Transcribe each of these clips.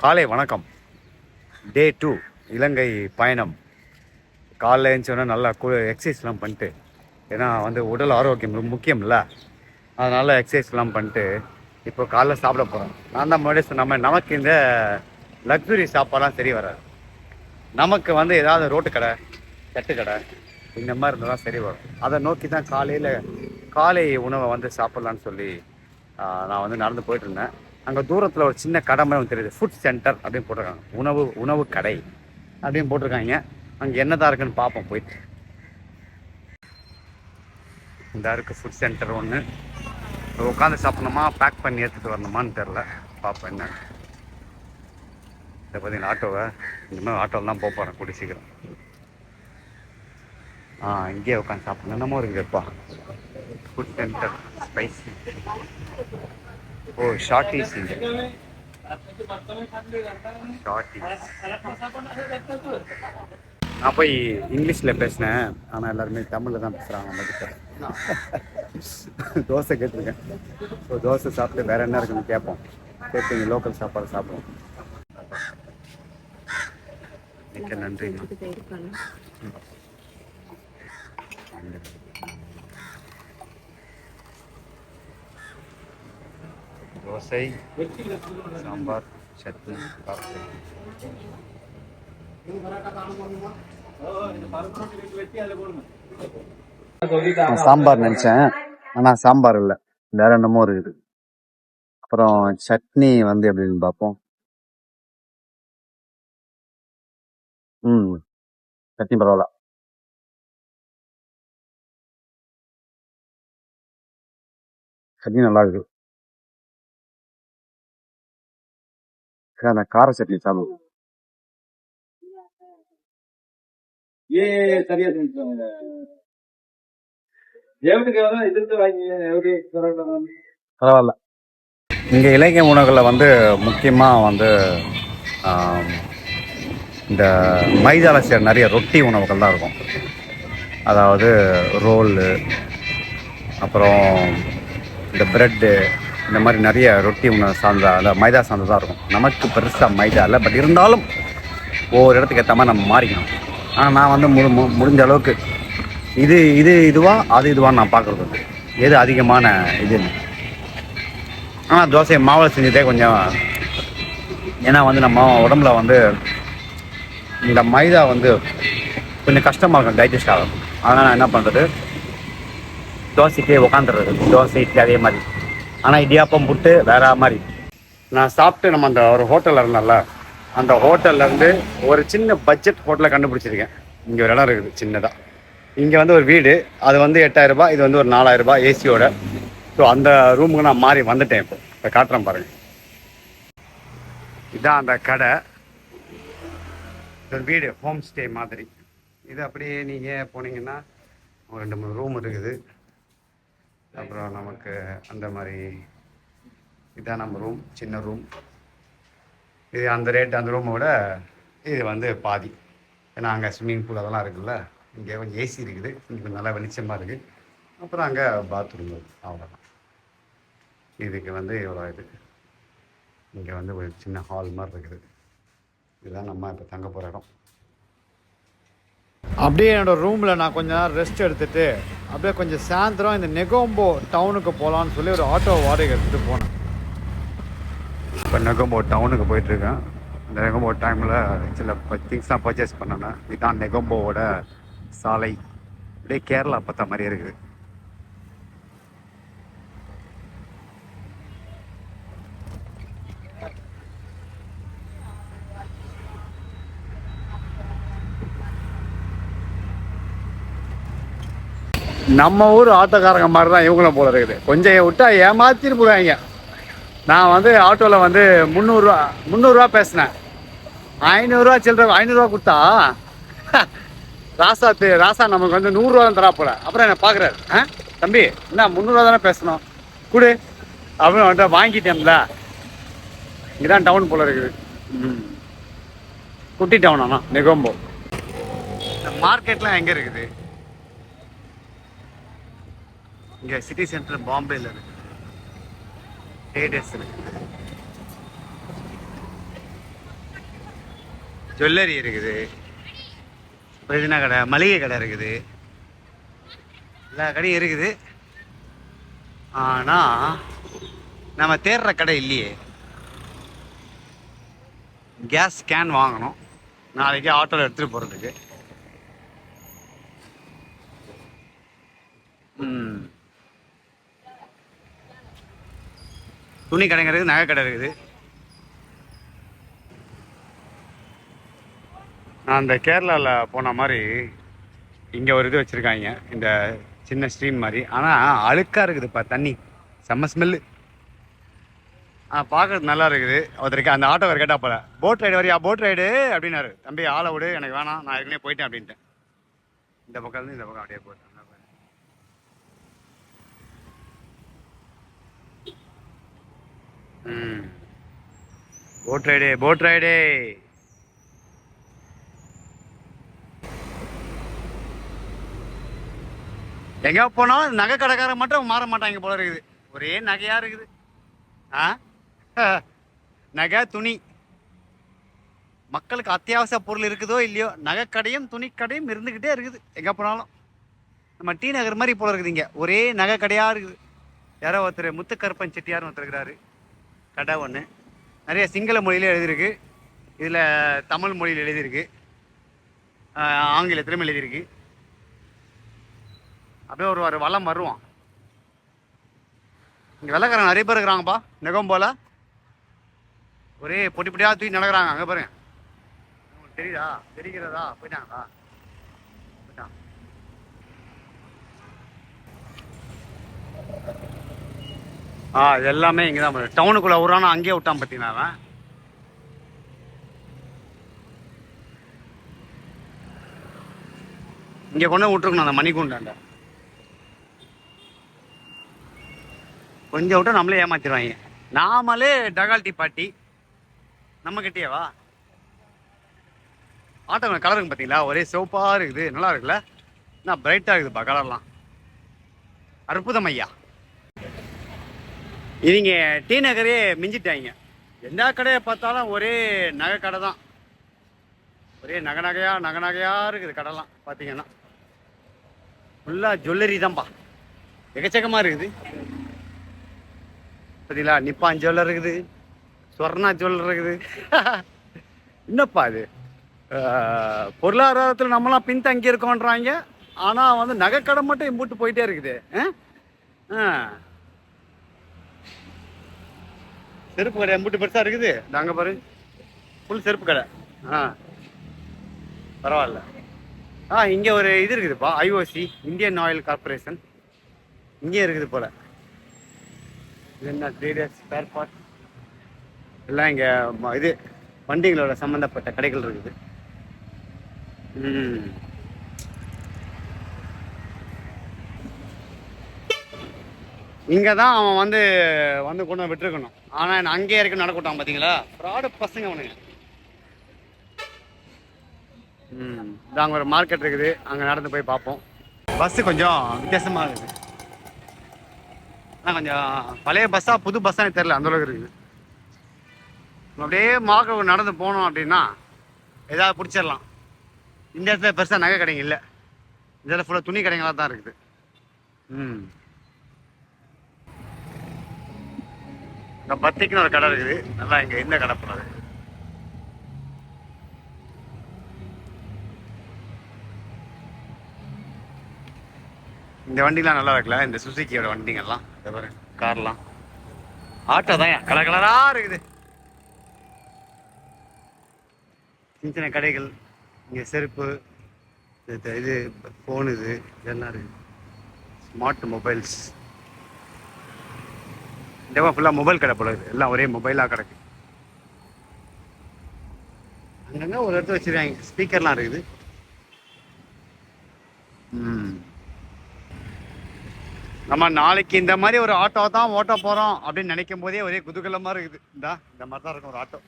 காலை வணக்கம். டே 2 இலங்கை பயணம். காலைல எழுந்தோன்னா நல்லா எக்ஸசைஸ்லாம் பண்ணிட்டு, ஏன்னா வந்து உடல் ஆரோக்கியம் ரொம்ப முக்கியம் இல்லை, அதனால் எக்ஸசைஸ்லாம் பண்ணிட்டு இப்போ காலைல சாப்பிட போகிறோம். நான் தான் முன்னாடியே சொன்ன மாதிரி நமக்கு இந்த லக்ஸுரி சாப்பாடெலாம் சரி வராது. நமக்கு வந்து ஏதாவது ரோட்டு கடை, தட்டு கடை இந்த மாதிரி இருந்தால் சரி வரும். அதை நோக்கி தான் காலை உணவை வந்து சாப்பிட்லான்னு சொல்லி நான் வந்து நடந்து போயிட்டு இருந்தேன். அங்கே தூரத்தில் ஒரு சின்ன கடை மாதிரி தெரியுது, ஃபுட் சென்டர் அப்படின்னு போட்டிருக்காங்க, உணவு கடை அப்படின்னு போட்டிருக்காங்க. அங்கே என்னதான் இருக்குன்னு பார்ப்போம் போயிட்டு. இந்த இருக்குது ஃபுட் சென்டர் ஒன்று. உட்காந்து சாப்பிட்ணுமா, பேக் பண்ணி எடுத்துகிட்டு வரணுமான்னு தெரில, பார்ப்போம் என்ன. இதை பார்த்தீங்கன்னா ஆட்டோவை இனிமேல் ஆட்டோவில் தான் போகிறேன் கூடி சீக்கிரம். இங்கேயே உட்காந்து சாப்பிடணும். என்னமோ இருக்குதுப்பா, ஃபுட் சென்டர் ஸ்பைசி. ஓ, ஷார்ட்டீஸ். இங்கே ஷார்ட்டீஸ். நான் போய் இங்கிலீஷில் பேசினேன், ஆனால் எல்லாருமே தமிழில் தான் பேசுகிறாங்க நம்மக்கிட்ட. தோசை கேட்டிருக்கேன். ஸோ தோசை சாப்பிட்டு வேறு என்ன இருக்குன்னு கேட்போம். கேட்டு இங்கே லோக்கல் சாப்பாடு சாப்பிடுவோம். மிக்க நன்றிங்க. தோசை, சாம்பார், சட்னி, காஃபி. நான் சாம்பார் நினச்சேன், ஆனால் சாம்பார் இல்லை, வேற என்னமோ இருக்குது. அப்புறம் சட்னி வந்து எப்படின்னு பார்ப்போம். சட்னி பரவாயில்ல. சட்னி நல்லா இருக்கு. நான் கார சட்னி சாப்பிடுவோம். பரவாயில்ல. இங்கே இலங்கை உணவுகளில் வந்து முக்கியமாக வந்து இந்த மைதாவில் செய்கிற நிறைய ரொட்டி உணவுகள் தான் இருக்கும். அதாவது ரோலு, அப்புறம் இந்த ப்ரெட்டு, இந்த மாதிரி நிறைய ரொட்டி உணவு சார்ந்த அந்த மைதா சார்ந்ததாக இருக்கும். நமக்கு பெருசாக மைதா இல்லை, பட் இருந்தாலும் ஒவ்வொரு இடத்துக்கு ஏற்ற மாதிரி நம்ம மாறிக்கணும். ஆனால் நான் வந்து முடிஞ்ச அளவுக்கு இதுவா அது இதுவான்னு நான் பார்க்குறது வந்து எது அதிகமான இதுன்னு. ஆனால் தோசை மாவில் செஞ்சதே கொஞ்சம், ஏன்னா வந்து நம்ம உடம்புல வந்து இந்த மைதா வந்து கொஞ்சம் கஷ்டமாக இருக்கும், டைஜஸ்ட் ஆகும். அதனால் நான் என்ன பண்ணுறது, தோசைக்கே உக்காந்துடுறது. தோசை இட்லி அதே மாதிரி, ஆனால் இடியாப்பம் புட்டு வேற மாதிரி. நான் சாப்பிட்டு நம்ம அந்த ஒரு ஹோட்டலில் இருந்தோம்ல, அந்த ஹோட்டல்லேருந்து ஒரு சின்ன பட்ஜெட் ஹோட்டலை கண்டுபிடிச்சிருக்கேன். இங்கே ஒரு இடம் இருக்குது சின்னதாக. இங்கே வந்து ஒரு வீடு, அது வந்து 8000 ரூபாய், இது வந்து ஒரு 4000 ரூபாய் ஏசியோட. ஸோ அந்த ரூமுக்கு நான் மாறி வந்துட்டேன். இப்போ காட்டுறேன் பாருங்கள். இதுதான் அந்த கடை, ஒரு வீடு, ஹோம் ஸ்டே மாதிரி. இது அப்படியே நீங்கள் போனீங்கன்னா ஒரு 2-3 ரூம் இருக்குது. அப்புறம் நமக்கு அந்த மாதிரி இதுதான் நம்ம ரூம், சின்ன ரூம். இது அந்த ரேட், அந்த ரூமை விட இது வந்து பாதி. ஏன்னா அங்கே ஸ்விம்மிங் பூல் அதெல்லாம் இருக்குல்ல, இங்கே கொஞ்சம் ஏசி இருக்குது, இங்கே கொஞ்சம் நல்லா வெளிச்சமாக இருக்குது. அப்புறம் அங்கே பாத்ரூம் இருக்குது, அவ்வளோதான். இதுக்கு வந்து இவ்வளோ இது. இங்கே வந்து ஒரு சின்ன ஹால் மாதிரி இருக்குது. இதுதான் நம்ம இப்போ தங்க போகிற இடம். அப்படியே என்னோடய ரூமில் நான் கொஞ்சம் நேரம் ரெஸ்ட் எடுத்துகிட்டு அப்படியே கொஞ்சம் சாயந்தரம் இந்த நெகோம்போ டவுனுக்கு போகலான்னு சொல்லி ஒரு ஆட்டோ வாடகை எடுத்துகிட்டு போனேன். இப்போ நெகோம்போ டவுனுக்கு போயிட்டுருக்கேன். இந்த நெகோம்போ டைமில் சில திங்ஸ்லாம் பர்ச்சேஸ் பண்ணேன்னா, இதுதான் நெகோம்போவோட சாலை. அப்படியே கேரளா பார்த்த மாதிரி இருக்குது. நம்ம ஊர் ஆட்டோக்காரங்க மாதிரி தான் இவங்களும் போல இருக்குது. கொஞ்சம் விட்டா ஏமாத்திட்டு போடுவாங்க. நான் வந்து ஆட்டோவில் வந்து 300 ரூபா பேசினேன். 500 ரூபா சில்லற, 500 ரூபா கொடுத்தா ராசா நமக்கு வந்து 100 ரூபா தான் தரா போல. அப்புறம் என்ன பார்க்குறாரு, தம்பி என்ன 300 ரூபா தானே பேசணும், கொடு அப்படின்னு வந்துட்டு வாங்கிட்டேன்ல. இங்கதான் டவுன் போல இருக்குது. குட்டி டவுன். ஆனால் நெகோம்போ மார்க்கெட்லாம் எங்கே இருக்குது? இங்கே சிட்டி சென்டர் பாம்பேல இருக்குது, டேடஸ் இருக்குது. ஜுவல்லரி இருக்குது, அப்புறம் இது என்ன கடை, மளிகை கடை இருக்குது, எல்லா கடையும் இருக்குது. ஆனால் நம்ம தேடுற கடை இல்லையே. கேஸ் கேன் வாங்கணும் நாளைக்கு ஆட்டோவில் எடுத்துகிட்டு போகிறதுக்கு. துணி கடைங்க இருக்குது, நகை கடை இருக்குது. நான் அந்த கேரளாவில் போன மாதிரி இங்கே ஒரு இது வச்சுருக்காங்க, இந்த சின்ன ஸ்ட்ரீம் மாதிரி. ஆனால் அழுக்காக இருக்குதுப்பா, தண்ணி செம்ம ஸ்மெல்லு. பார்க்கறது நல்லா இருக்குது. ஒருத்தருக்கு அந்த ஆட்டோவர் கேட்டா போல, போட் ரைடு வரியா, போட் ரைடு அப்படின்னாரு. தம்பி ஆளை விடு, எனக்கு வேணாம், நான் ஏற்கனவே போயிட்டேன் அப்படின்ட்டேன். இந்த பக்கம் இருந்து இந்த பக்கம் அப்படியே போட்டேன். Boat ride, boat ride. எங்க போனோம் நகை கடைக்காரன் மட்டும் மாற மாட்டாங்க போல இருக்குது. ஒரே நகையா இருக்குது. நகை துணி, மக்களுக்கு அத்தியாவசிய பொருள் இருக்குதோ இல்லையோ, நகை கடையும் துணி கடையும் இருந்துக்கிட்டே இருக்குது எங்கே போனாலும். நம்ம டி நகர் மாதிரி போல இருக்குது, இங்கே ஒரே நகை கடையாக இருக்குது. யாரோ ஒருத்தர் முத்துக்கருப்பன் செட்டியார்னு ஒருத்தர் இருக்கிறாரு, கடை ஒன்று. நிறைய சிங்கள மொழியில எழுதியிருக்கு, இதில் தமிழ் மொழியில் எழுதியிருக்கு, ஆங்கிலத்திலும் எழுதியிருக்கு. அப்படியே ஒரு வளம் வருவான். இங்கே வெள்ளைக்காரங்க நிறைய பேர் இருக்கிறாங்கப்பா, நெகம் போல ஒரே பொட்டி பொட்டியாக தூக்கி நடக்கிறாங்க. அங்கே பாருங்க, உங்களுக்கு தெரியுதா, தெரிகிறதா? போயிட்டாங்களா? போயிட்டான். எல்லாமே இங்கே தான் டவுனுக்குள்ளே விட்றானோ அங்கேயே விட்டான் பார்த்தீங்கன்னா அவன். இங்கே கொண்டு விட்டுருக்கணும் அந்த மணிக்கூண்டாண்ட. கொஞ்சம் விட்டா நம்மளே ஏமாத்திடுவாங்க. நாமளே டகால்ட்டி பாட்டி நம்ம கிட்டேவா. ஆட்டோ கலருங்க பார்த்தீங்களா, ஒரே சிவப்பாக இருக்குது, நல்லா இருக்குல்ல, என்ன பிரைட்டாக இருக்குதுப்பா கலர்லாம். அற்புதம் ஐயா. இவங்க டி நகரே மிஞ்சிட்டாங்க. எல்லா கடையை பார்த்தாலும் ஒரே நகை கடை தான், ஒரே நகை நகையா இருக்குது கடைலாம். பார்த்தீங்கன்னா ஃபுல்லாக ஜுவல்லரி தான்ப்பா, எக்கச்சக்கமாக இருக்குது. பார்த்தீங்களா, நிப்பான் ஜுவல்லர் இருக்குது, ஸ்வர்ணா ஜுவல்லர் இருக்குது. என்னப்பா இது, பொருளாதாரத்தில் நம்மளாம் பின்தங்கி இருக்கோன்றாங்க, ஆனால் வந்து நகைக்கடை மட்டும் இம்பூட்டு போயிட்டே இருக்குது. செருப்பு கடை எம்பூட்டு பெருசாக இருக்குது. நாங்கள் பாரு ஃபுல் செருப்பு கடை. பரவாயில்ல. இங்கே ஒரு இது இருக்குதுப்பா, ஐஓசி, இந்தியன் ஆயில் கார்பரேஷன், இங்கே இருக்குது போல். இது என்ன, ட்ரேடர்ஸ், ஸ்பேர் பார்ட் எல்லாம் இங்கே இது வண்டிகளோட சம்மந்தப்பட்ட கடைகள் இருக்குது. இங்கே தான் அவன் வந்து கொண்டு வந்து விட்டுருக்கணும். ஆனால் என்ன அங்கேயே இருக்கு நடக்கூட்டான். பார்த்தீங்களா, ஃப்ராடு பசங்க அவனுங்க. இது அங்கே ஒரு மார்க்கெட் இருக்குது, அங்கே நடந்து போய் பார்ப்போம். பஸ்ஸு கொஞ்சம் வித்தியாசமாக இருக்குது. ஆனால் கொஞ்சம் பழைய பஸ்ஸாக புது பஸ்ஸாக தெரில, அந்தளவுக்கு இருக்குது. அப்படியே மார்க்கெட் நடந்து போனோம் அப்படின்னா ஏதாவது பிடிச்சிடலாம். இந்த இடத்துல பெருசாக நகை கடைங்க இல்லை, இந்த இடத்துல ஃபுல்லாக துணி கடைங்களாக தான் இருக்குது. இங்கே பத்திக்குன்னு ஒரு கடை இருக்குது, நல்லா. இங்கே இந்த கடை போனது இந்த வண்டிலாம் நல்லா இருக்குல்ல, இந்த சுசுக்கியோட வண்டிங்கெல்லாம், கார்லாம், ஆட்டோ தான் கலர் கலராக இருக்குது. சின்ன சின்ன கடைகள், இங்கே செருப்பு, இது ஃபோனு, இதெல்லாம் இருக்குது. ஸ்மார்ட் மொபைல்ஸ், இந்த ஃபுல்லாக மொபைல் கடை போல இருக்குது, எல்லாம் ஒரே மொபைலாக கிடக்கு. அங்கங்கே ஒரு இடத்துல வச்சுருக்காங்க, ஸ்பீக்கர்லாம் இருக்குது. நம்ம நாளைக்கு இந்த மாதிரி ஒரு ஆட்டோ தான் ஓட்ட போகிறோம் அப்படின்னு நினைக்கும் போதே ஒரே குதூகலமாக இருக்குது. இந்த மாதிரி தான் இருக்கும் ஒரு ஆட்டோ.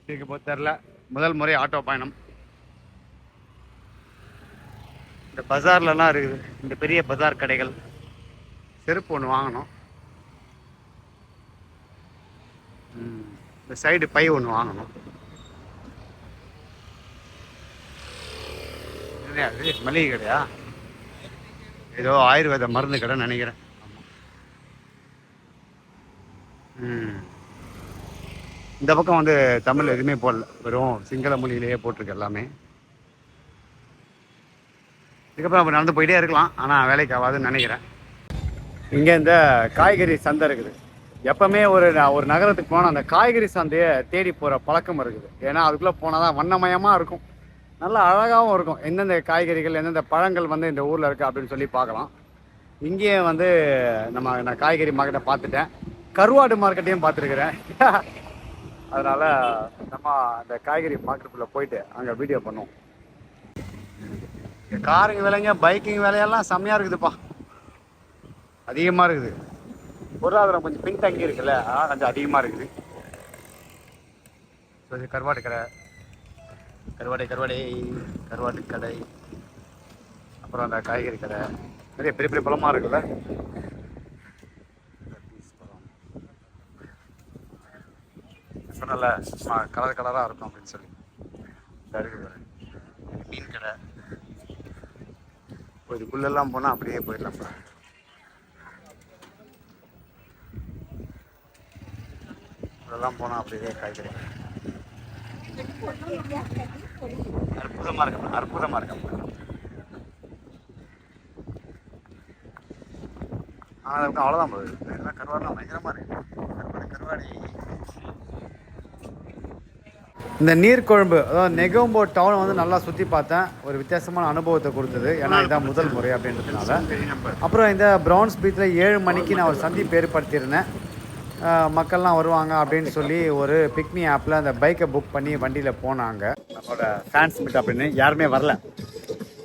இருக்க போது தெரில, முதல் முறை ஆட்டோ பயணம். இந்த பஜார்லலாம் இருக்குது, இந்த பெரிய பஜார் கடைகள். செருப்பு ஒன்று வாங்கணும், இந்த சைடு பை ஒன்று வாங்கணும். என்ன அது மளிகை கடையா? ஏதோ ஆயுர்வேத மருந்து கடைன்னு நினைக்கிறேன். ம். இந்த பக்கம் வந்து தமிழ் எதுவுமே போடல, வெறும் சிங்கள மொழியிலேயே போட்டிருக்கு எல்லாமே. இதுக்கப்புறம் நம்ம நடந்து போயிட்டே இருக்கலாம், ஆனால் வேலைக்கு ஆகாதுன்னு நினைக்கிறேன். இங்கே இந்த காய்கறி சந்தை இருக்குது. எப்பவுமே ஒரு நகரத்துக்கு போனால் அந்த காய்கறி சந்தையை தேடி போகிற பழக்கம் இருக்குது. ஏன்னா அதுக்குள்ளே போனால் தான் வண்ணமயமாக இருக்கும், நல்லா அழகாகவும் இருக்கும். எந்தெந்த காய்கறிகள் எந்தெந்த பழங்கள் வந்து இந்த ஊரில் இருக்குது அப்படின்னு சொல்லி பார்க்கலாம். இங்கேயே வந்து நான் காய்கறி மார்க்கெட்டை பார்த்துட்டேன், கருவாடு மார்க்கெட்டையும் பார்த்துருக்குறேன். அதனால் நம்ம அந்த காய்கறி மார்க்கெட்டுக்குள்ளே போயிட்டு அங்கே வீடியோ பண்ணுவோம். காருங்க விலைங்க பைக்குங்க விலையெல்லாம் செம்மையாக இருக்குதுப்பா, அதிகமாக இருக்குது. பொருளாதாரம் கொஞ்சம் பின்தங்கி இருக்குல்ல, அதனால் கொஞ்சம் அதிகமாக இருக்குது. ஸோ இது கருவாட்டு கடை, கருவாட்டு கடை. அப்புறம் அந்த காய்கறி கடை, நிறைய பெரிய பெரிய பழமாக இருக்குல்ல. சொன்னல கலர் கலராக இருக்கும் அப்படின்னு சொல்லி. மீன் கடை, இதுக்குள்ளெல்லாம் போனால் அப்படியே போயிடலாம். இதெல்லாம் போனால் அப்படியே காய்கறி அற்புதமாக இருக்கும், அற்புதமாக இருக்கும். ஆனால் அதுக்கு அவ்வளோதான் போகுது. எல்லாம் கருவாடுலாம் பயங்கரமாக இருக்குது. கருவாடி இந்த நீர்கொழும்பு, அதாவது நெகோம்போ டவுனை வந்து நல்லா சுற்றி பார்த்தேன். ஒரு வித்தியாசமான அனுபவத்தை கொடுத்தது, ஏன்னா இதுதான் முதல் முறை அப்படின்றதுனால. அப்புறம் இந்த ப்ரௌன்ஸ் பீச்சில் 7 மணிக்கு நான் ஒரு சந்திப்பு ஏற்படுத்தியிருந்தேன். மக்கள்லாம் வருவாங்க அப்படின்னு சொல்லி ஒரு பிக்மி ஆப்பில் அந்த பைக்கை புக் பண்ணி வண்டியில் போனாங்க. நம்மளோட ஃபேன்ஸ் மீட் அப்படின்னு யாருமே வரல,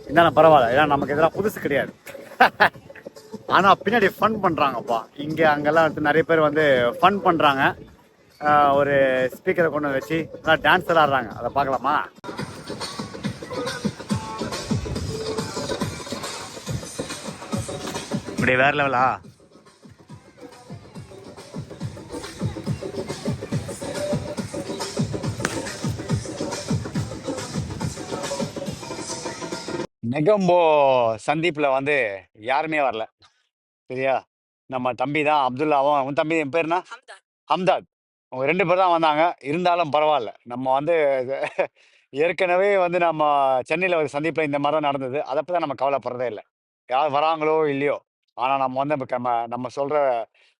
இருந்தாலும் பரவாயில்ல, ஏன்னா நமக்கு இதெல்லாம் புதுசு கிடையாது. ஆனால் பின்னாடி ஃபன் பண்ணுறாங்கப்பா, இங்கே அங்கெல்லாம் நிறைய பேர் வந்து ஃபன் பண்ணுறாங்க. ஒரு ஸ்பீக்கரை கொண்டு வச்சு நல்லா டான்ஸ் ஆடுறாங்க, அதை பார்க்கலாமா? இப்படி வேற லெவலா? நெகம்போ சந்தீப்பில் வந்து யாருமே வரல, சரியா? நம்ம தம்பி தான் அப்துல்லாவும், உன் தம்பி என் பேர்னா ஹம்தாத், அவங்க 2 பேர் தான் வந்தாங்க. இருந்தாலும் பரவாயில்ல, நம்ம வந்து ஏற்கனவே வந்து நம்ம சென்னையில் ஒரு சந்திப்பில் இந்த மாதிரி தான் நடந்தது. அதை பற்றி தான் நம்ம கவலைப்படுறதே இல்லை, யார் வராங்களோ இல்லையோ. ஆனால் நம்ம வந்து நம்ம சொல்கிற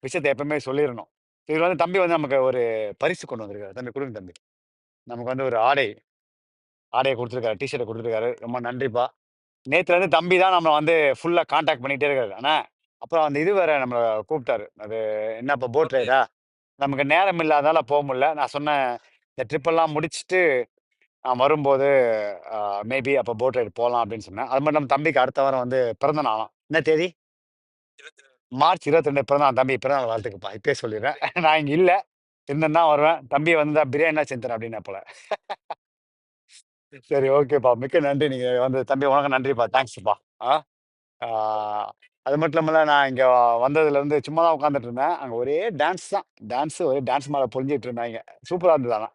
விஷயத்தை எப்பவுமே சொல்லிடணும். இதில் வந்து தம்பி வந்து நமக்கு ஒரு பரிசு கொண்டு வந்திருக்காரு. தம்பி கொடுங்க தம்பி. நமக்கு வந்து ஒரு ஆடையை கொடுத்துருக்காரு, டிஷர்ட்டை கொடுத்துருக்காரு. ரொம்ப நன்றிப்பா. நேற்றுலேருந்து தம்பி தான் நம்ம வந்து ஃபுல்லாக காண்டாக்ட் பண்ணிகிட்டே இருக்காரு. ஆனால் அப்புறம் அந்த இது வேற நம்மளை கூப்பிட்டாரு, அது என்ன இப்போ போட் ரைடா? நமக்கு நேரம் இல்லாதனால போக முடியல. நான் சொன்னேன், இந்த ட்ரிப்பெல்லாம் முடிச்சுட்டு நான் வரும்போது மேபி அப்போ போட் ரைடு போகலாம் அப்படின்னு சொன்னேன். அது மட்டும் நம்ம தம்பிக்கு அடுத்த வாரம் வந்து பிறந்த நாளாம். என்ன தேதி? மார்ச் 22 பிறந்த நாள். தம்பி பிறந்த நாள் வாழ்த்துக்குப்பா, இப்பயே சொல்லிடுறேன். நான் இங்கே இல்லை, இருந்தேன்னா வருவேன். தம்பி வந்தா பிரியாணினா செஞ்சு தரேன் அப்படின்னா போல. சரி, ஓகேப்பா, மிக்க நன்றி. நீங்கள் வந்து தம்பி உனக்கு நன்றிப்பா, தேங்க்ஸ்ப்பா. ஆ ஆ, அது மட்டும் இல்லாமல நான் இங்கே வந்ததுலேருந்து சும்மா தான் உட்காந்துட்டு இருந்தேன். அங்கே ஒரே டான்ஸ் தான், டான்ஸு, ஒரே டான்ஸ் மேலே பொழிஞ்சிட்டு இருந்தாங்க. சூப்பராக இருந்தது ஆனால்.